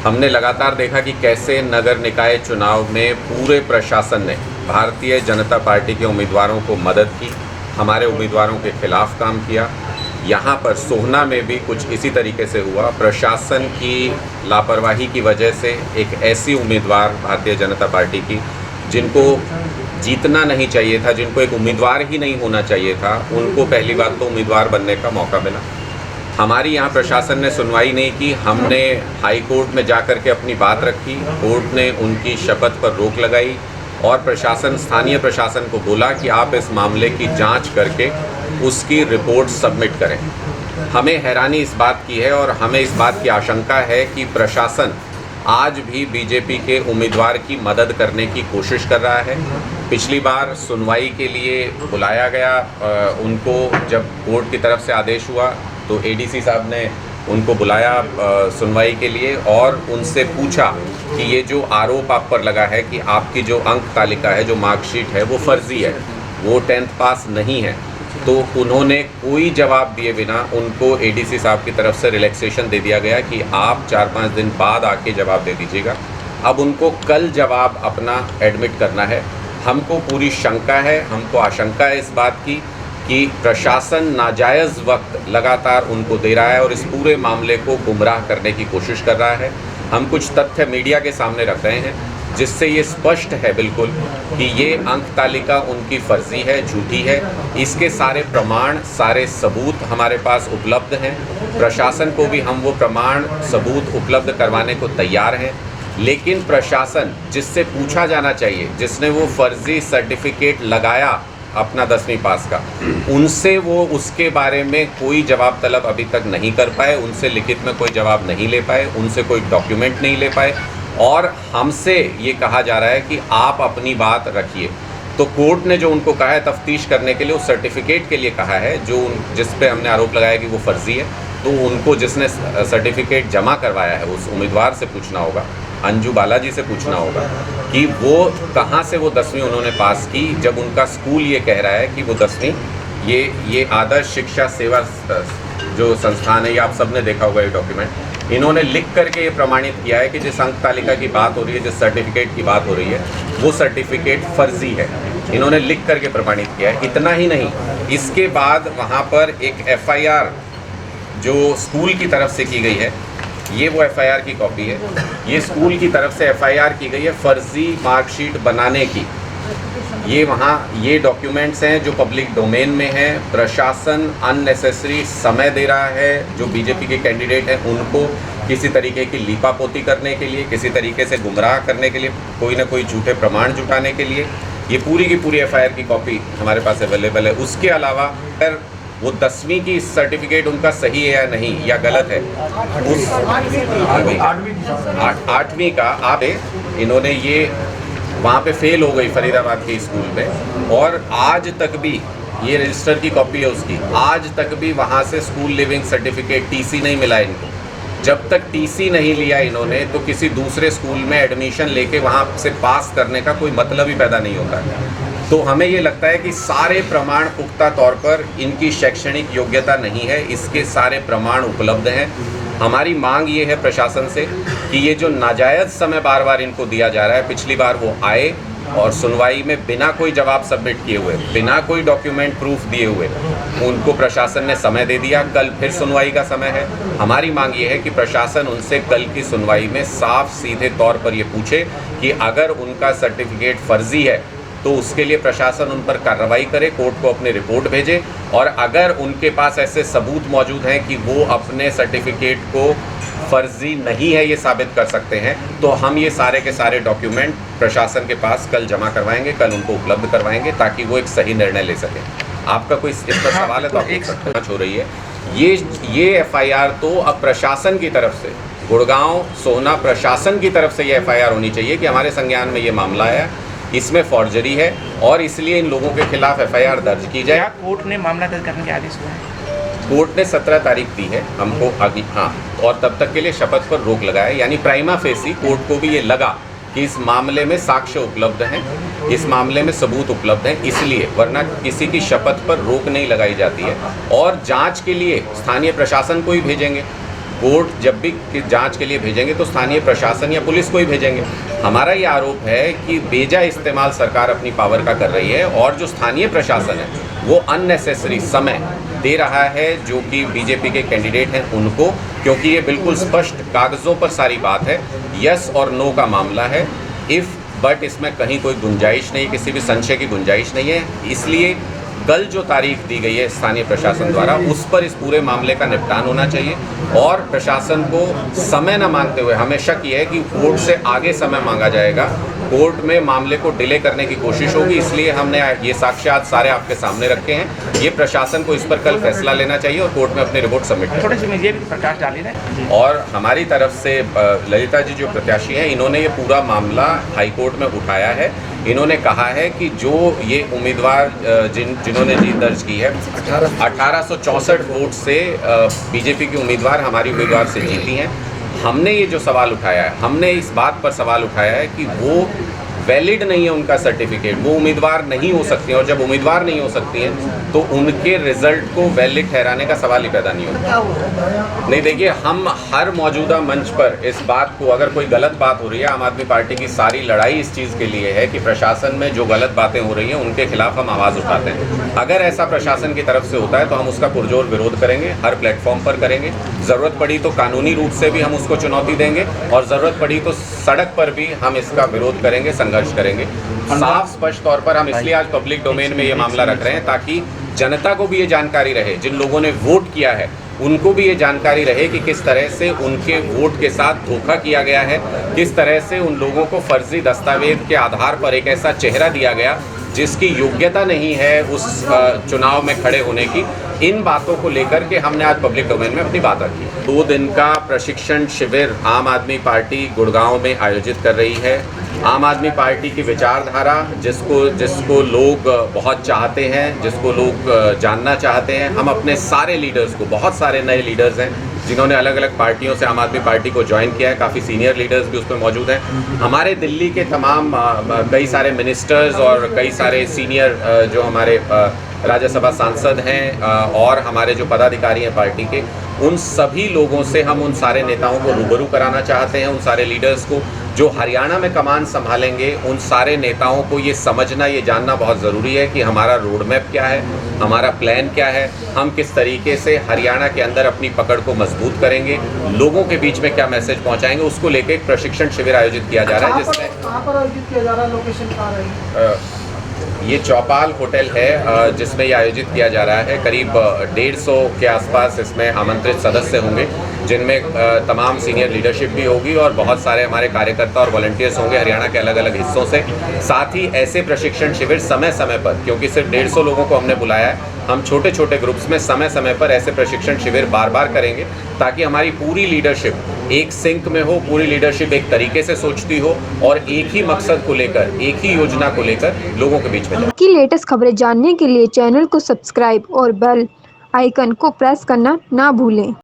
हमने लगातार देखा कि कैसे नगर निकाय चुनाव में पूरे प्रशासन ने भारतीय जनता पार्टी के उम्मीदवारों को मदद की, हमारे उम्मीदवारों के खिलाफ काम किया। यहाँ पर सोहना में भी कुछ इसी तरीके से हुआ। प्रशासन की लापरवाही की वजह से एक ऐसी उम्मीदवार भारतीय जनता पार्टी की जिनको जीतना नहीं चाहिए था, जिनको एक उम्मीदवार ही नहीं होना चाहिए था, उनको पहली बात तो उम्मीदवार बनने का मौका मिला। हमारी यहाँ प्रशासन ने सुनवाई नहीं की। हमने हाई कोर्ट में जाकर के अपनी बात रखी, कोर्ट ने उनकी शपथ पर रोक लगाई और स्थानीय प्रशासन को बोला कि आप इस मामले की जांच करके उसकी रिपोर्ट सबमिट करें। हमें हैरानी इस बात की है और हमें इस बात की आशंका है कि प्रशासन आज भी बीजेपी के उम्मीदवार की मदद करने की कोशिश कर रहा है। पिछली बार सुनवाई के लिए बुलाया गया, उनको जब कोर्ट की तरफ से आदेश हुआ तो एडीसी साहब ने उनको बुलाया सुनवाई के लिए और उनसे पूछा कि ये जो आरोप आप पर लगा है कि आपकी जो अंक तालिका है, जो मार्कशीट है, वो फर्जी है, वो 10th पास नहीं है, तो उन्होंने कोई जवाब दिए बिना उनको एडीसी साहब की तरफ से रिलैक्सेशन दे दिया गया कि आप 4-5 दिन बाद आके जवाब दे दीजिएगा। अब उनको कल जवाब अपना एडमिट करना है। हमको पूरी शंका है, हमको आशंका है इस बात की कि प्रशासन नाजायज़ वक्त लगातार उनको दे रहा है और इस पूरे मामले को गुमराह करने की कोशिश कर रहा है। हम कुछ तथ्य मीडिया के सामने रख रहे हैं जिससे ये स्पष्ट है बिल्कुल कि ये अंक तालिका उनकी फर्जी है, झूठी है। इसके सारे प्रमाण, सारे सबूत हमारे पास उपलब्ध हैं। प्रशासन को भी हम वो प्रमाण सबूत उपलब्ध करवाने को तैयार हैं, लेकिन प्रशासन जिससे पूछा जाना चाहिए, जिसने वो फर्जी सर्टिफिकेट लगाया अपना 10वीं पास का, उनसे वो उसके बारे में कोई जवाब तलब अभी तक नहीं कर पाए, उनसे लिखित में कोई जवाब नहीं ले पाए, उनसे कोई डॉक्यूमेंट नहीं ले पाए और हमसे ये कहा जा रहा है कि आप अपनी बात रखिए। तो कोर्ट ने जो उनको कहा है तफ्तीश करने के लिए, उस सर्टिफिकेट के लिए कहा है जो जिस पे हमने आरोप लगाया कि वो फर्जी है, तो उनको जिसने सर्टिफिकेट जमा करवाया है उस उम्मीदवार से पूछना होगा, अंजू बालाजी से पूछना होगा कि वो कहाँ से वो 10वीं उन्होंने पास की, जब उनका स्कूल ये कह रहा है कि वो 10वीं ये आदर्श शिक्षा सेवा जो संस्थान है, ये आप सबने देखा होगा ये डॉक्यूमेंट, इन्होंने लिख करके ये प्रमाणित किया है कि जिस अंक तालिका की बात हो रही है, जिस सर्टिफिकेट की बात हो रही है, वो सर्टिफिकेट फर्जी है। इन्होंने लिख करके प्रमाणित किया है। इतना ही नहीं, इसके बाद वहाँ पर एक FIR जो स्कूल की तरफ से की गई है, ये वो FIR की कॉपी है। ये स्कूल की तरफ से FIR की गई है फर्जी मार्कशीट बनाने की। ये वहाँ ये डॉक्यूमेंट्स हैं जो पब्लिक डोमेन में हैं। प्रशासन अननेसेसरी समय दे रहा है जो बीजेपी के कैंडिडेट हैं उनको किसी तरीके की लीपापोती करने के लिए, किसी तरीके से गुमराह करने के लिए, कोई ना कोई झूठे प्रमाण जुटाने के लिए। ये पूरी की पूरी FIR की कॉपी हमारे पास अवेलेबल है। उसके अलावा अगर वो 10वीं की सर्टिफिकेट उनका सही है या नहीं या गलत है, उस 8वीं का आप इन्होंने ये वहाँ पे फेल हो गई फरीदाबाद के स्कूल में और आज तक भी ये रजिस्टर की कॉपी है उसकी, आज तक भी वहाँ से स्कूल लिविंग सर्टिफिकेट TC नहीं मिला इनको। जब तक TC नहीं लिया इन्होंने तो किसी दूसरे स्कूल में एडमिशन लेके वहाँ से पास करने का कोई मतलब ही पैदा नहीं होता है। तो हमें ये लगता है कि सारे प्रमाण पुख्ता तौर पर इनकी शैक्षणिक योग्यता नहीं है, इसके सारे प्रमाण उपलब्ध हैं। हमारी मांग ये है प्रशासन से कि ये जो नाजायज़ समय बार बार इनको दिया जा रहा है, पिछली बार वो आए और सुनवाई में बिना कोई जवाब सबमिट किए हुए, बिना कोई डॉक्यूमेंट प्रूफ दिए हुए उनको प्रशासन ने समय दे दिया। कल फिर सुनवाई का समय है। हमारी मांग ये है कि प्रशासन उनसे कल की सुनवाई में साफ सीधे तौर पर ये पूछे कि अगर उनका सर्टिफिकेट फर्जी है तो उसके लिए प्रशासन उन पर कार्रवाई करे, कोर्ट को अपनी रिपोर्ट भेजे और अगर उनके पास ऐसे सबूत मौजूद हैं कि वो अपने सर्टिफिकेट को फर्जी नहीं है ये साबित कर सकते हैं, तो हम ये सारे के सारे डॉक्यूमेंट प्रशासन के पास कल जमा करवाएंगे, कल उनको उपलब्ध करवाएंगे ताकि वो एक सही निर्णय ले सकें। आपका कोई इस पर सवाल है तो आप जांच हो रही है। ये FIR तो अब प्रशासन की तरफ से, गुड़गांव सोहना प्रशासन की तरफ से ये FIR होनी चाहिए कि हमारे संज्ञान में ये मामला है, इसमें फॉर्जरी है और इसलिए इन लोगों के खिलाफ FIR दर्ज की जाए। कोर्ट ने मामला दर्ज करने के आदेश हुआ है? कोर्ट ने 17 तारीख दी है हमको अभी, हाँ, और तब तक के लिए शपथ पर रोक लगाया, यानी प्राइमा फेसी कोर्ट को भी ये लगा कि इस मामले में साक्ष्य उपलब्ध हैं, इस मामले में सबूत उपलब्ध हैं, इसलिए, वरना किसी की शपथ पर रोक नहीं लगाई जाती है। और जांच के लिए स्थानीय प्रशासन को ही भेजेंगे। कोर्ट जब भी जांच के लिए भेजेंगे तो स्थानीय प्रशासन या पुलिस को ही भेजेंगे। हमारा ये आरोप है कि बेजा इस्तेमाल सरकार अपनी पावर का कर रही है और जो स्थानीय प्रशासन है वो अननेसेसरी समय दे रहा है जो कि बीजेपी के कैंडिडेट हैं उनको, क्योंकि ये बिल्कुल स्पष्ट कागज़ों पर सारी बात है, यस और नो का मामला है। इफ़ बट इसमें कहीं कोई गुंजाइश नहीं, किसी भी संशय की गुंजाइश नहीं है। इसलिए कल जो तारीख दी गई है स्थानीय प्रशासन द्वारा उस पर इस पूरे मामले का निपटान होना चाहिए और प्रशासन को समय न मांगते हुए, हमें शक ये है कि कोर्ट से आगे समय मांगा जाएगा, कोर्ट में मामले को डिले करने की कोशिश होगी। इसलिए हमने ये साक्ष्यात सारे आपके सामने रखे हैं। ये प्रशासन को इस पर कल फैसला लेना चाहिए और कोर्ट में अपनी रिपोर्ट सबमिट करनी थोड़े से मुझे भी प्रकाश डाली रहे। और हमारी तरफ से ललिता जी जो प्रत्याशी हैं इन्होंने ये पूरा मामला हाईकोर्ट में उठाया है। इन्होंने कहा है कि जो ये उम्मीदवार जिन्होंने जीत दर्ज की है 1864 वोट से बीजेपी की उम्मीदवार हमारी उम्मीदवार से जीती हैं। हमने ये जो सवाल उठाया है, हमने इस बात पर सवाल उठाया है कि वो वैलिड नहीं है उनका सर्टिफिकेट, वो उम्मीदवार नहीं हो सकती हैं और जब उम्मीदवार नहीं हो सकती हैं तो उनके रिजल्ट को वैलिड ठहराने का सवाल ही पैदा नहीं होता। नहीं देखिए, हम हर मौजूदा मंच पर इस बात को, अगर कोई गलत बात हो रही है, आम आदमी पार्टी की सारी लड़ाई इस चीज़ के लिए है कि प्रशासन में जो गलत बातें हो रही हैं उनके खिलाफ हम आवाज़ उठाते हैं। अगर ऐसा प्रशासन की तरफ से होता है तो हम उसका पुरजोर विरोध करेंगे, हर प्लेटफॉर्म पर करेंगे। ज़रूरत पड़ी तो कानूनी रूप से भी हम उसको चुनौती देंगे और ज़रूरत पड़ी तो सड़क पर भी हम इसका विरोध करेंगे, संघर्ष करेंगे। साफ स्पष्ट तौर पर हम इसलिए आज पब्लिक डोमेन में ये मामला रख रहे हैं ताकि जनता को भी ये जानकारी रहे, जिन लोगों ने वोट किया है उनको भी ये जानकारी रहे कि किस तरह से उनके वोट के साथ धोखा किया गया है, किस तरह से उन लोगों को फर्जी दस्तावेज के आधार पर एक ऐसा चेहरा दिया गया जिसकी योग्यता नहीं है उस चुनाव में खड़े होने की। इन बातों को लेकर के हमने आज पब्लिक डोमेन में अपनी बात रखी। 2 दिन का प्रशिक्षण शिविर आम आदमी पार्टी गुड़गांव में आयोजित कर रही है। आम आदमी पार्टी की विचारधारा जिसको लोग बहुत चाहते हैं, जिसको लोग जानना चाहते हैं, हम अपने सारे लीडर्स को, बहुत सारे नए लीडर्स हैं जिन्होंने अलग अलग पार्टियों से आम आदमी पार्टी को ज्वाइन किया है, काफ़ी सीनियर लीडर्स भी उसमें मौजूद हैं। हमारे दिल्ली के तमाम कई सारे मिनिस्टर्स और कई सारे सीनियर जो हमारे राज्यसभा सांसद हैं और हमारे जो पदाधिकारी हैं पार्टी के, उन सभी लोगों से हम उन सारे नेताओं को रूबरू कराना चाहते हैं, उन सारे लीडर्स को जो हरियाणा में कमान संभालेंगे। उन सारे नेताओं को ये समझना, ये जानना बहुत ज़रूरी है कि हमारा रोड मैप क्या है, हमारा प्लान क्या है, हम किस तरीके से हरियाणा के अंदर अपनी पकड़ को मजबूत करेंगे, लोगों के बीच में क्या मैसेज पहुंचाएंगे, उसको लेकर एक प्रशिक्षण शिविर आयोजित किया जा रहा है। जिसमें कहाँ पर आयोजित किया जा रहा है, लोकेशन कहाँ रहेगी? ये चौपाल होटल है जिसमें ये आयोजित किया जा रहा है। करीब 150 के आसपास इसमें आमंत्रित सदस्य होंगे, जिनमें तमाम सीनियर लीडरशिप भी होगी और बहुत सारे हमारे कार्यकर्ता और वॉलंटियर्स होंगे हरियाणा के अलग अलग हिस्सों से। साथ ही ऐसे प्रशिक्षण शिविर समय समय पर, क्योंकि सिर्फ 150 लोगों को हमने बुलाया है, हम छोटे छोटे ग्रुप्स में समय समय पर ऐसे प्रशिक्षण शिविर बार बार करेंगे ताकि हमारी पूरी लीडरशिप एक सिंक में हो, पूरी लीडरशिप एक तरीके से सोचती हो और एक ही मकसद को लेकर, एक ही योजना को लेकर लोगों के बीच में जाए। की लेटेस्ट खबरें जानने के लिए चैनल को सब्सक्राइब और बेल आइकन को प्रेस करना ना भूलें।